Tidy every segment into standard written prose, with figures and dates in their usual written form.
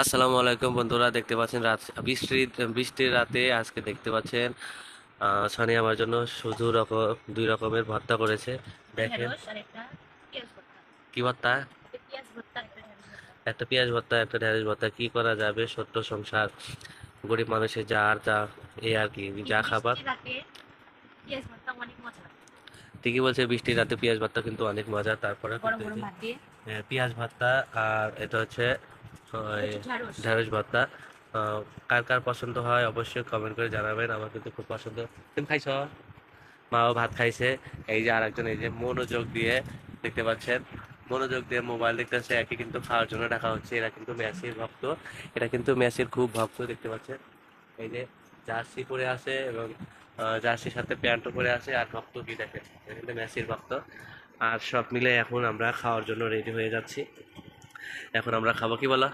আসসালামু আলাইকুম বন্ধুরা, দেখতে পাচ্ছেন রাত বৃষ্টির রাতে আজকে দেখতে পাচ্ছেন সানি আমার জন্য শুধু দুই রকমের ভর্তা করেছে। একটা দেখেন ঢেঁড়স আর একটা পেঁয়াজ ভর্তা। কি ভর্তা, একটা পেঁয়াজ ভর্তা আর একটা ঢেঁড়স ভর্তা। একটা পেঁয়াজ ভর্তা একটা ঢেঁড়স ভর্তা, কি করা যাবে, ছোট্ট সংসার, গরিব মানুষের যা আর যা, এই আর কি, এই যা খাবার। বৃষ্টির রাতে পেঁয়াজ ভর্তা অনেক মজা। ঠিকই বলছে, বৃষ্টির রাতে পেঁয়াজ ভর্তা কিন্তু অনেক মজা। তারপরে গরম কিন্তু এই গরম যে ভাত দিয়ে পেঁয়াজ ভর্তা, আর এটা হচ্ছে এটা হচ্ছে ঢেঁড়স। ঢেঁড়স ভর্তা। আহ, কার কার পছন্দ হয় অবশ্যই কমেন্ট করে জানাবেন, আমার কিন্তু খুব পছন্দ। তুমি খাইছ? মাও ভাত খাইছে। এই যে আরেকজন, এই যে মনোযোগ দিয়ে দেখতে পাচ্ছেন, মনোযোগ দিয়ে মোবাইল দেখতেছে, একে কিন্তু খাওয়ার জন্য ডাকা হচ্ছে। এরা কিন্তু মেসির ভক্ত, এটা কিন্তু মেসির খুব ভক্ত, দেখতে পাচ্ছেন। এই যে জার্সি পরে আছে এবং জার্সির সাথে প্যান্টও পরে আছে, আর ভক্ত কি দেখেন, এটা কিন্তু মেসির ভক্ত। আর সব মিলে এখন আমরা খাওয়ার জন্য রেডি হয়ে যাচ্ছি। এখন আমরা খাবো, কি বলো?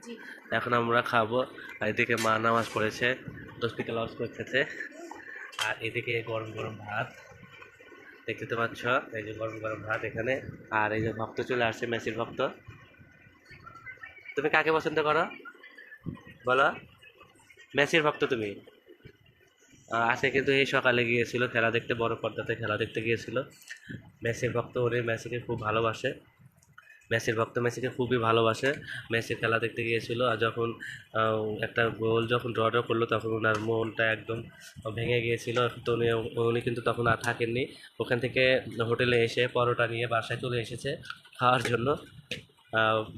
জি। এখন আমরা খাবো। আর এদিকে মা নামাজ পড়েছে, দশটিতে লস করতেছে। আর এদিকে গরম গরম ভাত দেখতে তো পাচ্ছ, এই যে গরম গরম ভাত এখানে। আর এই যে ভক্ত চলে আসছে, মেসির ভক্ত। তুমি কাকে পছন্দ করো বলো? মেসির ভক্ত তুমি? আজকে কিন্তু এই সকালে গিয়েছিল খেলা দেখতে, বড় পর্দাতে খেলা দেখতে গিয়েছিল। মেসির ভক্ত, ওরে মেসিকে খুব ভালোবাসে। মেসির ভক্ত মেসিকে খুবই ভালোবাসে। মেসির খেলা দেখতে গিয়েছিল, আর যখন একটা গোল যখন ড্র করলো, তখন ওনার মনটা একদম ভেঙে গিয়েছিল। তো উনি কিন্তু তখন আর থাকেননি। ওখান থেকে হোটেলে এসে পরোটা নিয়ে বাসায় চলে এসেছে খাওয়ার জন্য।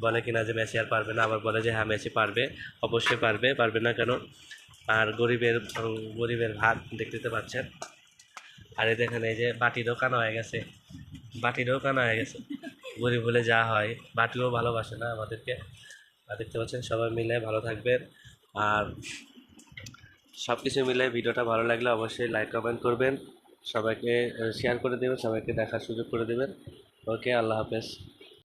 বলে কিনা যে মেসি আর পারবে না, আবার বলে যে হ্যাঁ মেসি পারবে, অবশ্যই পারবে, পারবে না কেন। আর গরিবের ভাত দেখতে তো পাচ্ছেন। আর এই দেখেন, এই যে বাটিরও কানা হয়ে গেছে, বাটিরও কানা হয়ে গেছে। গরিব হলে যা হয়, বাটিও ভালোবাসে না আমাদেরকে। আর দেখতে পাচ্ছেন, সবাই মিলে ভালো থাকবেন। আর সব কিছু মিলে ভিডিওটা ভালো লাগলে অবশ্যই লাইক কমেন্ট করবেন, সবাইকে শেয়ার করে দেবেন, সবাইকে দেখার সুযোগ করে দেবেন। ওকে, আল্লাহ হাফেজ।